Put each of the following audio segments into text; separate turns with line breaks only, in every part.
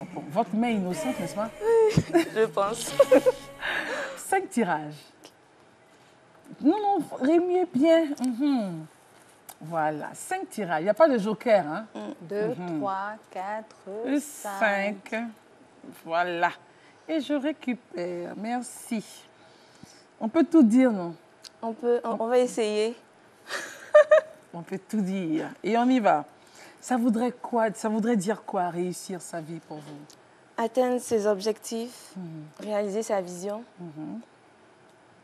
Bon, votre main est innocente, n'est-ce pas?
Je pense.
5 tirages. Non, non, remuez bien. Voilà, 5 tirages. Il n'y a pas de joker, hein?
2, 3, 4, 5.
5. Voilà. Et je récupère. Merci. On peut tout dire, non?
On va essayer.
On peut tout dire. Et on y va. Ça voudrait quoi? Ça voudrait dire quoi, réussir sa vie pour vous?
Atteindre ses objectifs, réaliser sa vision.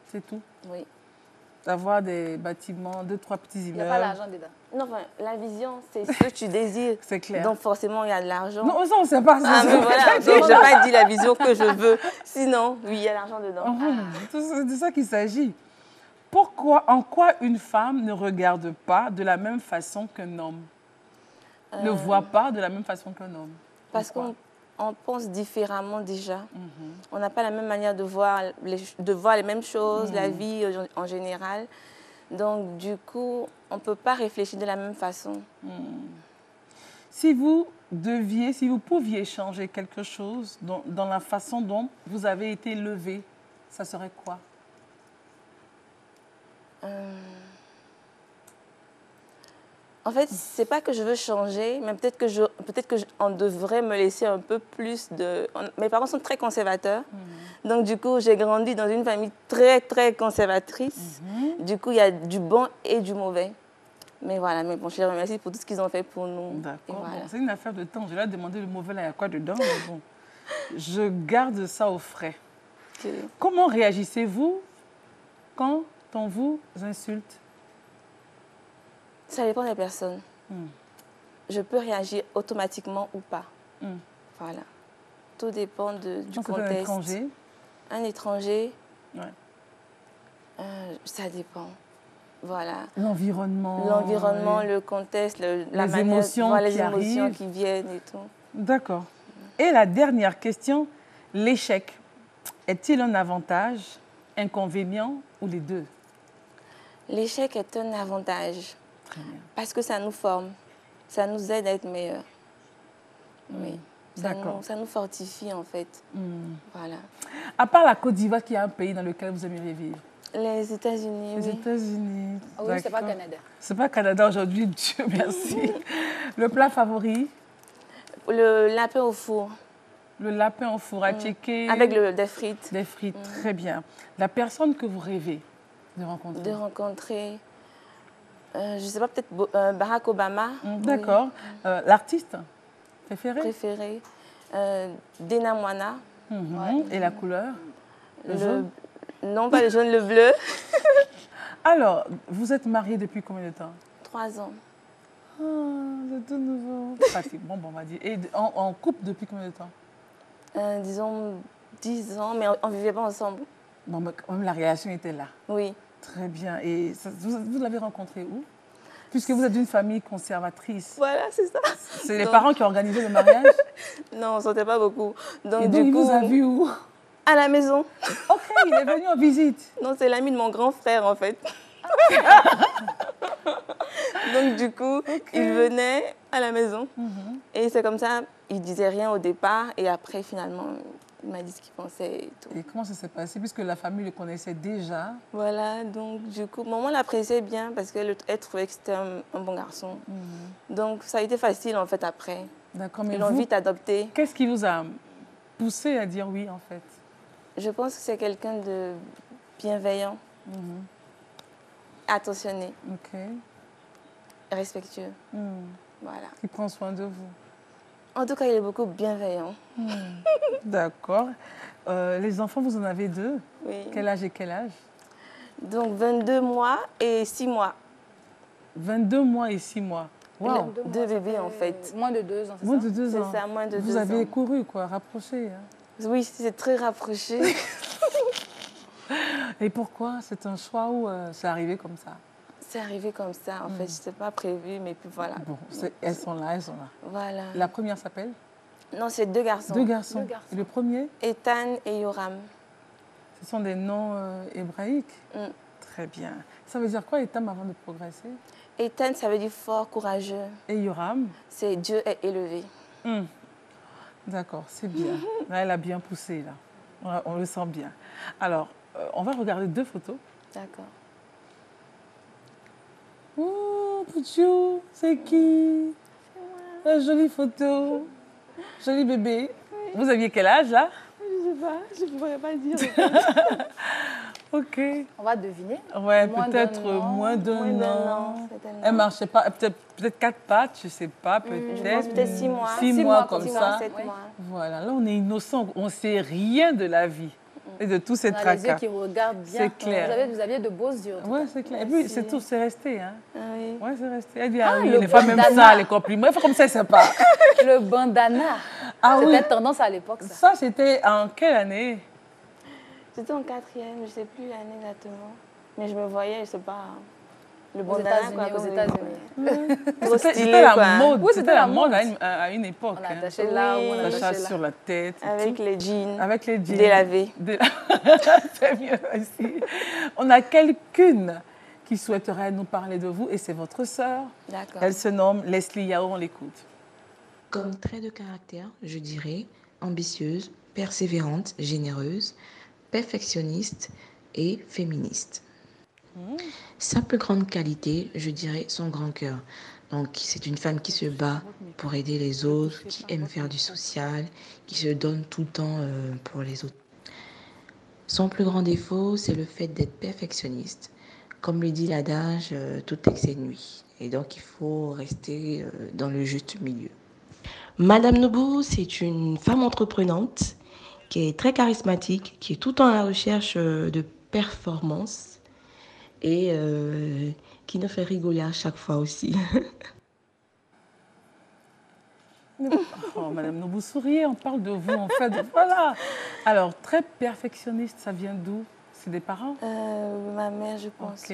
C'est tout?
Oui.
D'avoir des bâtiments, 2, 3 petits
Il
immeubles.
n'y a pas l'argent dedans.
Non, enfin, la vision, c'est ce que tu désires.
C'est clair.
Donc forcément, il y a de l'argent.
Non, ça, on ne sait pas.
Ah, mais voilà, donc je n'ai pas dit la vision que je veux. Sinon, oui, il y a l'argent dedans.
C'est de ça qu'il s'agit. Pourquoi, en quoi une femme ne regarde pas de la même façon qu'un homme? Ne voit pas de la même façon qu'un homme?
Parce qu'on pense différemment déjà. On n'a pas la même manière de voir les mêmes choses, la vie en général. Donc, du coup, on ne peut pas réfléchir de la même façon.
Si vous pouviez changer quelque chose dans la façon dont vous avez été élevé, ça serait quoi?
En fait, c'est pas que je veux changer, mais peut-être que on devrait me laisser un peu plus de... Mes parents sont très conservateurs. Donc, du coup, j'ai grandi dans une famille très, très conservatrice. Du coup, il y a du bon et du mauvais. Mais voilà, mais bon, je les remercie pour tout ce qu'ils ont fait pour nous.
D'accord.
Voilà.
Bon, c'est une affaire de temps. Je leur ai demandé le mauvais, là, il y a quoi dedans? Mais bon, je garde ça au frais.
Ok.
Comment réagissez-vous quand on vous insulte?
Ça dépend des personnes. Je peux réagir automatiquement ou pas. Voilà. Tout dépend du
Quand
contexte.
c'est un étranger?
Un étranger,
Ouais.
ça dépend. Voilà.
L'environnement.
L'environnement, le contexte, la manière,
émotions
les
qui
émotions
arrivent.
qui viennent et tout.
D'accord. Et la dernière question, l'échec est-il un avantage, inconvénient ou les deux?
L'échec est un avantage
Très bien.
parce que ça nous forme, ça nous aide à être meilleurs. Oui.
D'accord.
Ça nous fortifie en fait. Voilà.
À part la Côte d'Ivoire, qui est un pays dans lequel vous aimeriez vivre?
Les États-Unis,
Les
oui.
États-Unis.
Ah oui, c'est pas
D'accord.
Canada.
C'est pas Canada aujourd'hui, Dieu merci. Le plat favori?
Le lapin au four.
Le lapin au four à checker.
Avec des frites.
Des frites, très bien. La personne que vous rêvez de rencontrer?
De rencontrer, je ne sais pas, peut-être Barack Obama.
D'accord. L'artiste
Préféré. Dena Moana.
Et la couleur? Le jaune?
Non, pas le jaune, le bleu.
Alors, vous êtes mariée depuis combien de temps?
3 ans.
Ah, c'est tout nouveau. Facile, bon, on va dire. Et en couple depuis combien de temps?
Disons 10 ans, mais on ne vivait pas ensemble.
Bon, mais quand même, la relation était là.
Oui.
Très bien. Et vous l'avez rencontré où? Puisque vous êtes d'une famille conservatrice.
Voilà, c'est ça.
C'est les parents qui ont organisé le mariage?
Non, on ne sortait pas beaucoup. Donc,
Et donc, il vous a vu où?
À la maison.
Ok, il est venu en visite.
Non, c'est l'ami de mon grand frère, en fait. Donc, du coup, il venait à la maison. Et c'est comme ça, il ne disait rien au départ. Et après, finalement, il m'a dit ce qu'il pensait et tout.
Et comment ça s'est passé? Puisque la famille le connaissait déjà.
Voilà, donc du coup, maman l'appréciait bien parce qu'elle trouvait que c'était un bon garçon. Donc, ça a été facile, en fait, après.
D'accord, mais
Ils l'ont vite adopté.
Qu'est-ce qui vous a poussé à dire oui, en fait?
Je pense que c'est quelqu'un de bienveillant, attentionné, respectueux. Voilà.
Qui prend soin de vous.
En tout cas, il est beaucoup bienveillant.
D'accord. Les enfants, vous en avez 2?
Oui.
Quel âge et quel âge?
Donc, 22 mois et 6 mois.
22 mois et 6 mois. Wow.
2 bébés, en fait.
Moins de 2 ans, c'est ça?
Moins de 2 ans.
C'est ça, moins de 2 ans.
Vous avez couru, quoi, rapproché. Hein.
Oui, c'est très rapproché.
Et pourquoi? C'est un choix ou c'est arrivé comme ça?
C'est arrivé comme ça, en fait. Je n'étais pas prévu, mais puis voilà.
Bon, elles sont là, elles sont là.
Voilà.
La première s'appelle?
Non, c'est 2 garçons.
2 garçons. Et le premier?
Ethan et Yoram.
Ce sont des noms hébraïques? Très bien. Ça veut dire quoi, Etam, avant de progresser?
Ethan, ça veut dire fort, courageux.
Et Yoram?
C'est Dieu est élevé.
D'accord, c'est bien. Là, elle a bien poussé, là. Ouais, on le sent bien. Alors, on va regarder 2 photos.
D'accord.
Oh, Pouchou, c'est qui? La jolie photo. Joli bébé. Oui. Vous aviez quel âge, là?
Je ne sais pas, je ne pourrais pas dire.
Ok.
On va deviner.
Ouais, peut-être moins d'un an. Elle ne marchait pas, peut-être 4 pattes, je ne sais pas, peut-être.
Peut-être 6 mois.
6 mois comme
6
ça.
mois, 7 mois.
Voilà, là on est innocent, on ne sait rien de la vie et de tous ces
on a
tracas.
les yeux qui regardent bien.
C'est clair.
Vous aviez de beaux yeux.
Oui, c'est clair. Et puis c'est tout, c'est resté. Hein.
Oui.
Ouais, c'est resté. Elle dit, ah oui, les
bandana.
femmes aiment ça, les compliments. Il faut comme ça, c'est pas.
Le bandana.
Ah oui.
C'était tendance à l'époque, ça.
Ça, c'était en quelle année?
C'était en 4e, je ne sais plus l'année exactement. Mais je me voyais, je ne sais pas. Le
Aux
bandana,
États-Unis, aux États-Unis.
C'était la mode. Oui, c'était la mode à une époque.
On attachait là, on
attachait
attachait
sur la tête.
Avec les jeans.
Avec les jeans.
Délavés.
C'est mieux aussi. On a quelqu'une qui souhaiterait nous parler de vous et c'est votre sœur.
D'accord.
Elle se nomme Leslie Yao, on l'écoute.
Comme trait de caractère, je dirais ambitieuse, persévérante, généreuse, perfectionniste et féministe. Sa plus grande qualité, je dirais son grand cœur. Donc, c'est une femme qui se bat pour aider les autres, qui aime faire du social, qui se donne tout le temps pour les autres. Son plus grand défaut, c'est le fait d'être perfectionniste. Comme le dit l'adage, tout excès nuit. Et donc, il faut rester dans le juste milieu. Madame Noubou, c'est une femme entreprenante qui est très charismatique, qui est tout le temps à la recherche de performance et qui nous fait rigoler à chaque fois aussi.
Oh, Madame Noubou, souriez, on parle de vous en fait. Voilà. Alors, très perfectionniste, ça vient d'où? C'est des parents?
Ma mère, je pense.
Ok.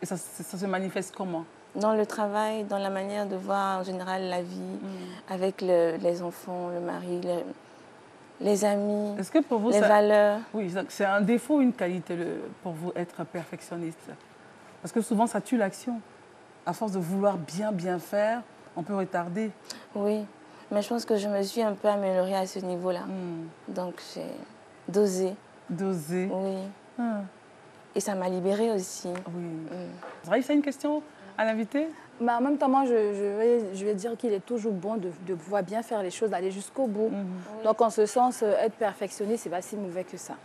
Et ça se manifeste comment?
Dans le travail, dans la manière de voir en général la vie, avec les enfants, le mari, les amis,
est-ce que pour vous,
les valeurs.
Oui, c'est un défaut ou une qualité pour vous être perfectionniste? Parce que souvent, ça tue l'action. À force de vouloir bien faire, on peut retarder.
Oui, mais je pense que je me suis un peu améliorée à ce niveau-là. Donc, j'ai dosé.
Dosé?
Oui. Et ça m'a libérée aussi.
Oui. Raïssa, une question à l'invité?
Mais en même temps, moi, je vais dire qu'il est toujours bon de pouvoir bien faire les choses, d'aller jusqu'au bout. Donc, en ce sens, être perfectionniste, ce n'est pas si mauvais que ça.